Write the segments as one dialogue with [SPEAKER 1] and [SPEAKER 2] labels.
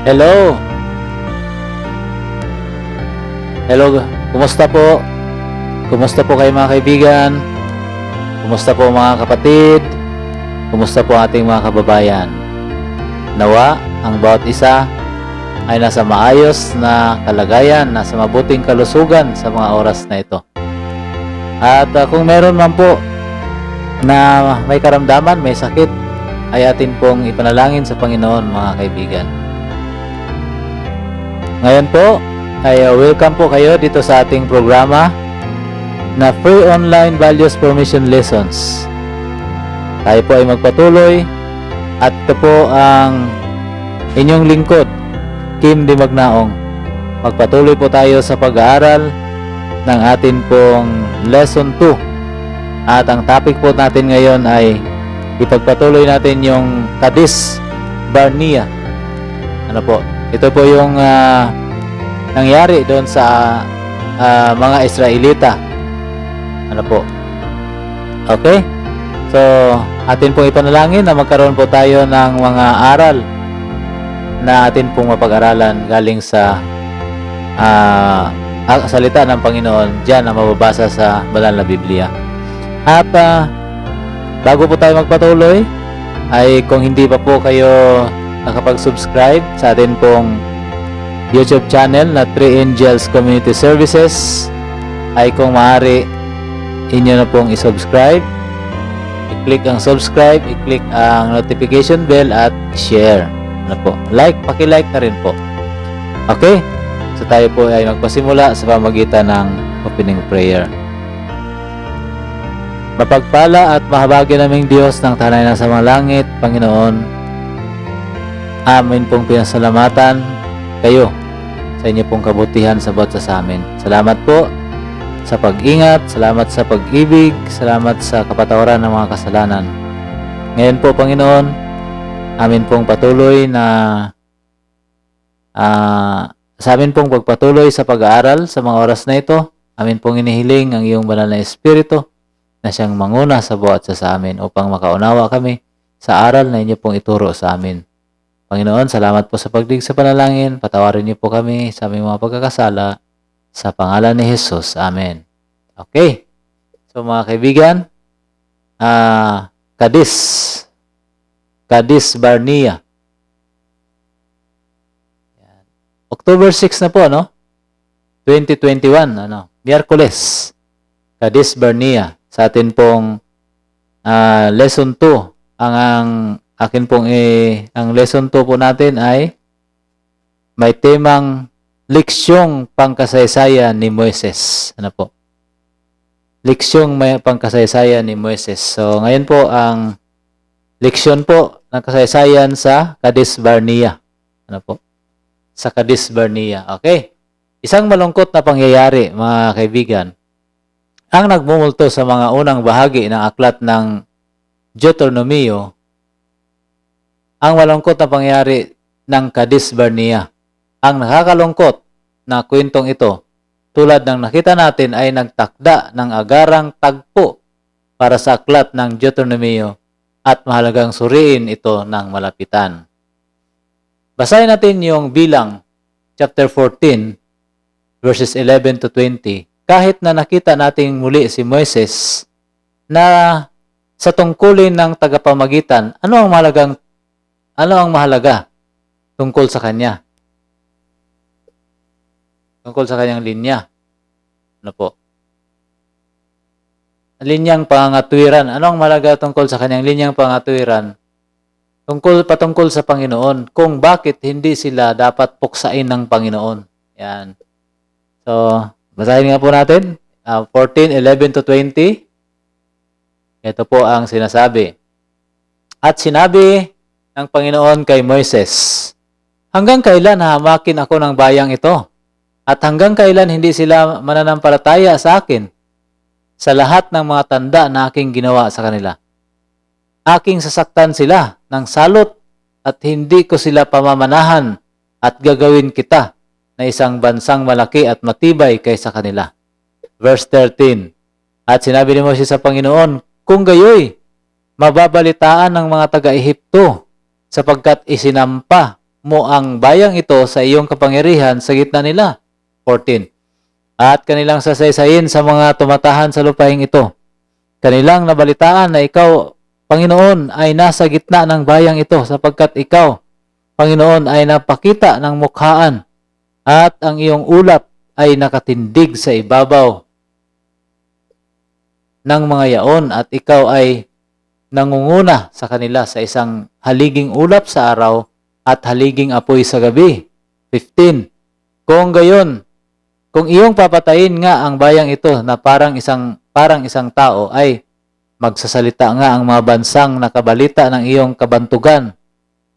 [SPEAKER 1] Hello. Hello. Kumusta po? Kumusta po kayo mga kaibigan? Kumusta po mga kapatid? Kumusta po ating mga kababayan? Nawa, ang bawat isa ay nasa maayos na kalagayan, nasa mabuting kalusugan sa mga oras na ito. At kung meron man po na may karamdaman, may sakit, ay atin pong ipanalangin sa Panginoon mga kaibigan. Ngayon po, ay welcome po kayo dito sa ating programa na Free Online Values Formation Lessons. Tayo po ay magpatuloy at ito po ang inyong lingkod, Kim Di Magnaong. Magpatuloy po tayo sa pag-aaral ng atin pong Lesson 2. At ang topic po natin ngayon ay ipagpatuloy natin yung Kadesh Barnea. Ano po? Ito po yung nangyari doon sa mga Israelita. Ano po? Okay? So, atin pong ipanalangin na magkaroon po tayo ng mga aral na atin pong mapag-aralan galing sa salita ng Panginoon diyan na mababasa sa Banal na Biblia. At bago po tayo magpatuloy, ay kung hindi pa po kayo nakapag-subscribe sa atin pong YouTube channel na Three Angels Community Services, ay kung maaari inyo na pong i-subscribe, i-click ang subscribe, i-click ang notification bell at share. Ano po? Paki-like na rin po. Okay? So tayo po ay magpasimula sa pamagitan ng opening prayer. Mapagpala at mahabagi naming Diyos ng tanay na sa mga langit, Panginoon, amin pong pinasalamatan kayo sa inyo pong kabutihan sa bawat sa amin. Salamat po sa pag-ingat, salamat sa pag-ibig, salamat sa kapatawaran ng mga kasalanan. Ngayon po, Panginoon, amin pong patuloy na sa amin pong pagpatuloy sa pag-aaral sa mga oras na ito. Amin pong inihiling ang iyong banal na Espiritu na siyang manguna sa bawat sa amin upang makaunawa kami sa aral na inyo pong ituro sa amin. Panginoon, salamat po sa pagdig sa panalangin. Patawarin niyo po kami sa aming mga pagkakasala. Sa pangalan ni Jesus. Amen. Okay. So mga kaibigan, Kadesh Barnea. October 6 na po, 2021, Miyerkules. Kadesh Barnea. Sa atin pong Lesson 2. Ang Lesson 2 po natin ay may temang Leksyong Pangkasaysayan ni Moises. Ano po? Leksyong may pangkasaysayan ni Moises. So, ngayon po ang leksyon po ng kasaysayan sa Kadesh Barnea. Ano po? Sa Kadesh Barnea. Okay. Isang malungkot na pangyayari, mga kaibigan, ang nagmumulto sa mga unang bahagi ng aklat ng Deuteronomio, ang malungkot na pangyayari ng Kadesh Barnea. Ang nakakalungkot na kwentong ito, tulad ng nakita natin, ay nagtakda ng agarang tagpo para sa aklat ng Deuteronomio at mahalagang suriin ito ng malapitan. Basahin natin yung Bilang, chapter 14, verses 11 to 20. Kahit na nakita natin muli si Moises na sa tungkulin ng tagapamagitan, ano ang mahalaga tungkol sa kanya? Tungkol sa kanyang linya. Ano po? Linyang pangatwiran. Ano ang mahalaga tungkol sa kanyang linyang pangatwiran? Patungkol sa Panginoon. Kung bakit hindi sila dapat puksain ng Panginoon. Yan. So, basahin nga po natin. 14:11 to 20. Ito po ang sinasabi. At sinabi ng Panginoon kay Moises, hanggang kailan hahamakin ako ng bayang ito? At hanggang kailan hindi sila mananampalataya sa akin sa lahat ng mga tanda na aking ginawa sa kanila? Aking sasaktan sila ng salot at hindi ko sila pamamanahan at gagawin kita na isang bansang malaki at matibay kaysa kanila. Verse 13. At sinabi ni Moses sa Panginoon, kung gayoy, mababalitaan ng mga taga-Ehipto sapagkat isinampa mo ang bayang ito sa iyong kapangyarihan sa gitna nila. 14. At kanilang sasaysayin sa mga tumatahan sa lupaing ito. Kanilang nabalitaan na ikaw, Panginoon, ay nasa gitna ng bayang ito sapagkat ikaw, Panginoon, ay napakita ng mukhaan at ang iyong ulap ay nakatindig sa ibabaw ng mga yaon at ikaw ay nangunguna sa kanila sa isang haliging ulap sa araw at haliging apoy sa gabi. 15. Kung gayon, kung iyong papatayin nga ang bayang ito na parang isang tao, ay magsasalita nga ang mga bansang nakabalita ng iyong kabantugan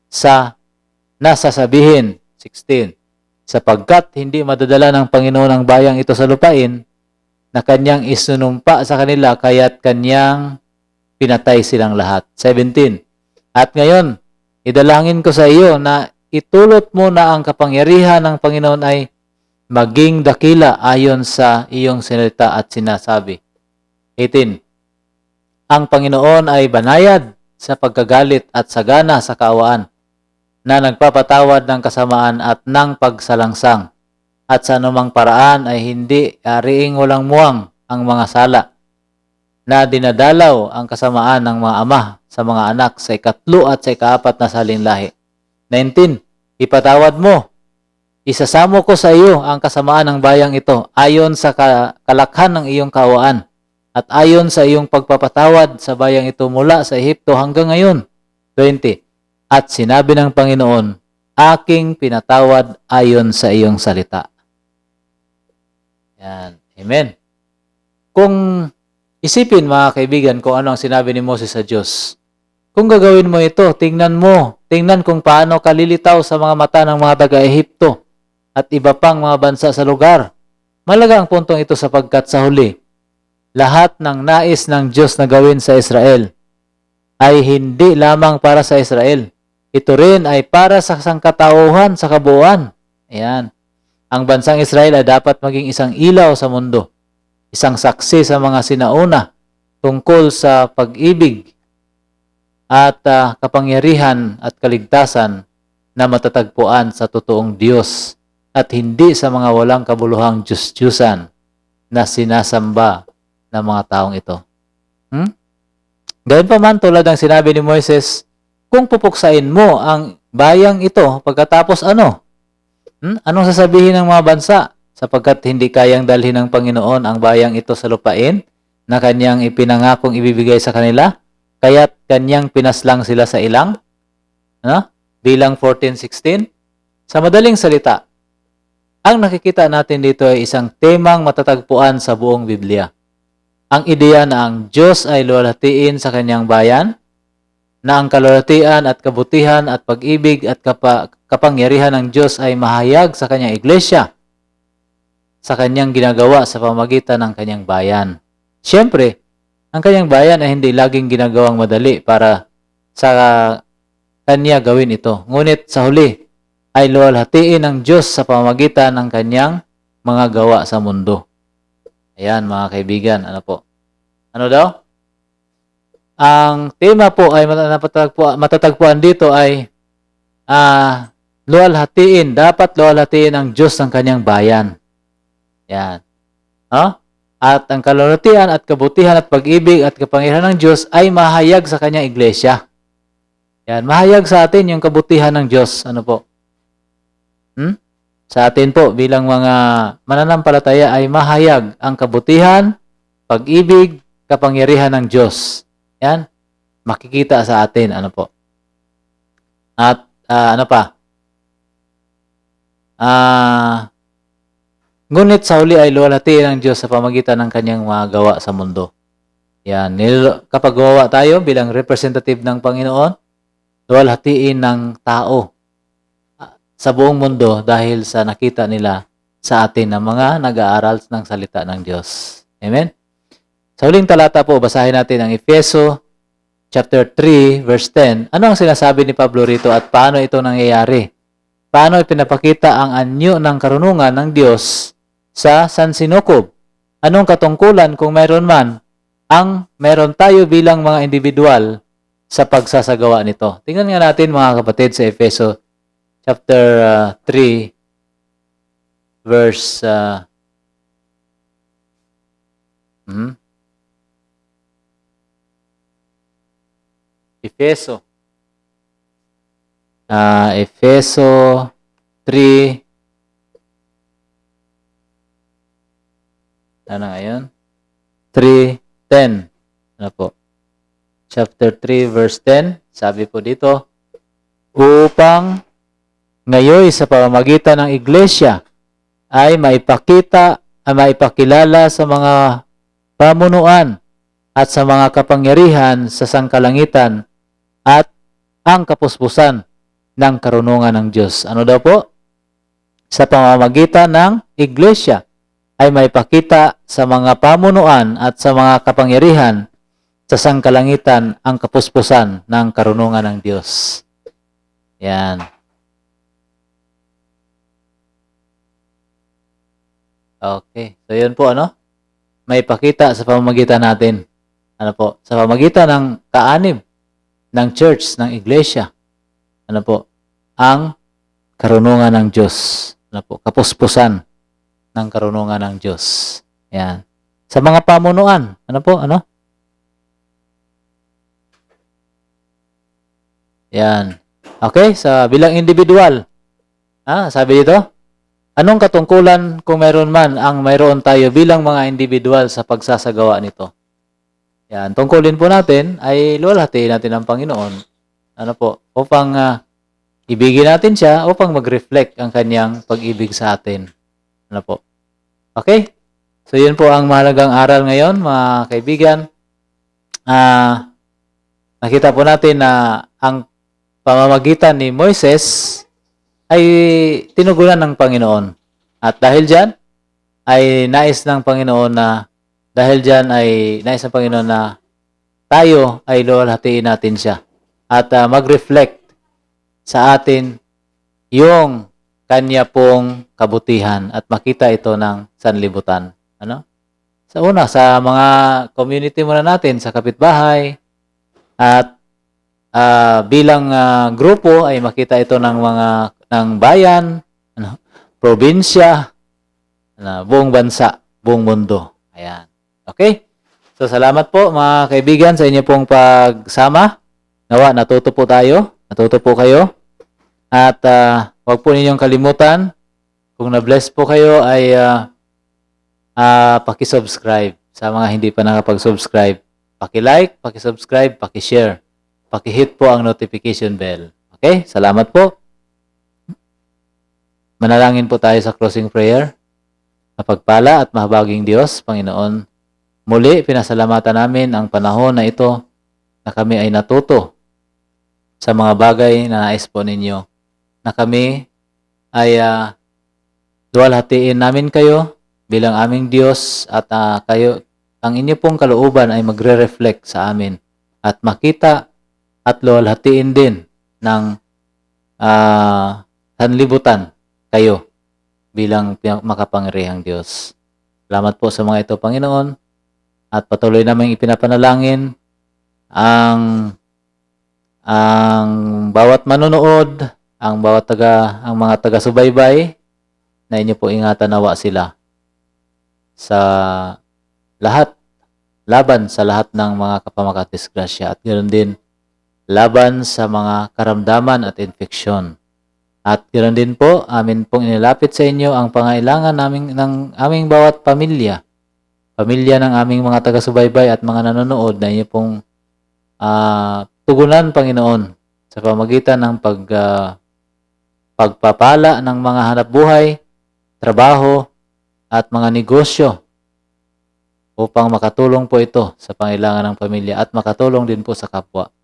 [SPEAKER 1] sa nasasabihin. 16. Sapagkat hindi madadala ng Panginoon ang bayang ito sa lupain na kanyang isunumpa sa kanila kaya't kanyang pinatay silang lahat. 17. At ngayon, idalangin ko sa iyo na itulot mo na ang kapangyarihan ng Panginoon ay maging dakila ayon sa iyong sinalita at sinasabi. 18. Ang Panginoon ay banayad sa pagkagalit at sagana sa kaawaan na nagpapatawad ng kasamaan at ng pagsalangsang at sa anumang paraan ay hindi riing walang muwang ang mga sala na dinadalaw ang kasamaan ng mga ama sa mga anak sa ikatlo at sa ikaapat na salinlahi. 19. Ipatawad mo. Isasamo ko sa iyo ang kasamaan ng bayang ito ayon sa kalakhan ng iyong kaawaan at ayon sa iyong pagpapatawad sa bayang ito mula sa Ehipto hanggang ngayon. 20. At sinabi ng Panginoon, aking pinatawad ayon sa iyong salita. Yan. Amen. Kung isipin mga kaibigan kung ano ang sinabi ni Moses sa Diyos, kung gagawin mo ito, tingnan kung paano kalilitaw sa mga mata ng mga taga-Ehipto at iba pang mga bansa sa lugar. Malaga ang puntong ito sapagkat sa huli, lahat ng nais ng Diyos na gawin sa Israel ay hindi lamang para sa Israel. Ito rin ay para sa sangkatauhan sa kabuuan. Ayan. Ang bansang Israel ay dapat maging isang ilaw sa mundo. Isang saksi sa mga sinauna tungkol sa pag-ibig at kapangyarihan at kaligtasan na matatagpuan sa totoong Diyos at hindi sa mga walang kabuluhang Diyos-Diyusan na sinasamba ng mga taong ito. Gayun pa man, tulad ng sinabi ni Moises, kung pupuksain mo ang bayang ito, pagkatapos ano? Anong sasabihin ng mga bansa? Sapagkat hindi kayang dalhin ng Panginoon ang bayang ito sa lupain na kanyang ipinangakong ibibigay sa kanila, kaya't kanyang pinaslang sila sa ilang. Bilang 14:16. Sa madaling salita, ang nakikita natin dito ay isang temang matatagpuan sa buong Biblia. Ang ideya na ang Diyos ay luwalhatiin sa kanyang bayan, na ang kalulatian at kabutihan at pag-ibig at kapangyarihan ng Diyos ay mahayag sa kanyang iglesia, sa kanyang ginagawa sa pamamagitan ng kanyang bayan. Siyempre, ang kanyang bayan ay hindi laging ginagawang madali para sa kanya gawin ito. Ngunit sa huli, ay luwalhatiin ng Diyos sa pamamagitan ng kanyang mga gawa sa mundo. Ayan mga kaibigan, ano po? Ano daw? Ang tema po ay matatagpuan dito ay dapat luwalhatiin ang Diyos ng kanyang bayan. Yan. At ang kalulatian at kabutihan at pag-ibig at kapangyarihan ng Diyos ay mahayag sa kanyang iglesia. Yan, mahayag sa atin yung kabutihan ng Diyos. Ano po? Sa atin po, bilang mga mananampalataya ay mahayag ang kabutihan, pag-ibig, kapangyarihan ng Diyos. Yan, makikita sa atin. Ano po? At ano pa? Ngunit sa huli ay luwalhatiin ng Diyos sa pamagitan ng kanyang mga gawa sa mundo. Yan, kapag gawa tayo bilang representative ng Panginoon, luwalhatiin ng tao sa buong mundo dahil sa nakita nila sa atin ng mga nag-aaral ng salita ng Diyos. Amen? Sa huling talata po, basahin natin ang Efeso chapter 3, verse 10. Ano ang sinasabi ni Pablo rito at paano ito nangyayari? Paano ipinapakita ang anyo ng karunungan ng Diyos sa sansinukob? Anong katungkulan kung mayroon man meron tayo bilang mga individual sa pagsasagawa nito? Tingnan nga natin mga kapatid sa Efeso chapter 3, verse Efeso. Efeso 3. Ano ngayon? 3:10. Ano po? Chapter 3, verse 10. Sabi po dito, upang ngayon sa pamamagitan ng iglesia ay maipakilala sa mga pamunuan at sa mga kapangyarihan sa sangkalangitan at ang kapuspusan ng karunungan ng Diyos. Ano daw po? Sa pamamagitan ng iglesia ay maipakita sa mga pamunuan at sa mga kapangyarihan sa sangkalangitan ang kapuspusan ng karunungan ng Diyos. Yan. Okay. So, yun po, ano? Maipakita sa pamamagitan natin. Ano po? Sa pamamagitan ng kaanib ng church, ng iglesia. Ano po? Ang karunungan ng Diyos. Ano po? Kapuspusan ng karunungan ng Diyos. Yan. Sa mga pamunuan. Ano po? Ano? Yan. Okay, sa bilang individual. Sabi dito, anong katungkulan kung meron man ang mayroon tayo bilang mga individual sa pagsasagawa nito? Yan, tungkulin po natin ay luwalhatiin natin ang Panginoon. Ano po? Upang ibigin natin siya, upang mag-reflect ang kanyang pag-ibig sa atin. Ano po? Okay? So, yun po ang mahalagang aral ngayon, mga kaibigan. Nakita po natin na ang pamamagitan ni Moises ay tinugunan ng Panginoon. At dahil dyan, ay nais ng Panginoon na tayo ay luwalhatiin natin siya. At mag-reflect sa atin yung kanya pong kabutihan at makita ito ng sanlibutan. Ano? Sa una, sa mga community muna natin, sa kapitbahay, at bilang grupo ay makita ito ng bayan, probinsya, buong bansa, buong mundo. Ayan. Okay? So, salamat po mga kaibigan sa inyo pong pagsama. Nawa, natuto po tayo. Natuto po kayo. At huwag po ninyong kalimutan, kung na-bless po kayo ay paki-subscribe. Sa mga hindi pa nakapag-subscribe, paki-like, paki-subscribe, paki-share. Paki-hit po ang notification bell. Okay? Salamat po. Manalangin po tayo sa closing prayer. Mapagpala at mahabaging Diyos, Panginoon, muli pinasalamatan namin ang panahon na ito na kami ay natuto sa mga bagay na nais po ninyo. Na kami ay luwalhatiin namin kayo bilang aming Diyos at kayo, ang inyo pong kalooban ay magre-reflect sa amin at makita at luwalhatiin din ng sanlibutan kayo bilang makapangyarihang Diyos. Salamat po sa mga ito, Panginoon, at patuloy naming ipinapanalangin ang bawat manonood, ang mga taga-subaybay, na inyo po ingatan nawa sila sa lahat, laban sa lahat ng mga kapamakatisgrasya at ganoon din laban sa mga karamdaman at infeksyon. At ganoon din po, amin pong inilapit sa inyo ang pangailangan ng aming bawat pamilya ng aming mga taga-subaybay at mga nanonood na inyo pong tugunan, Panginoon, sa pamagitan ng pagpapala ng mga hanapbuhay, trabaho, at mga negosyo upang makatulong po ito sa pangailangan ng pamilya at makatulong din po sa kapwa.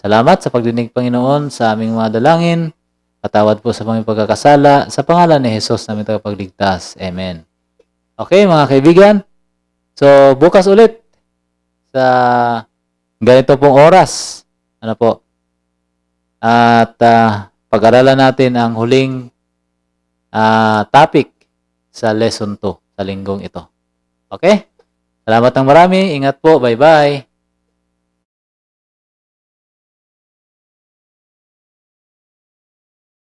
[SPEAKER 1] Salamat sa pagdinig, Panginoon, sa aming mga dalangin. Patawad po sa aming pagkakasala. Sa pangalan ni Jesus namin tagapagligtas. Amen. Okay, mga kaibigan. So, bukas ulit sa ganito pong oras. Ano po? At pag-aralan natin ang huling topic sa lesson 2 sa linggong ito. Okay? Salamat ng marami. Ingat po. Bye-bye.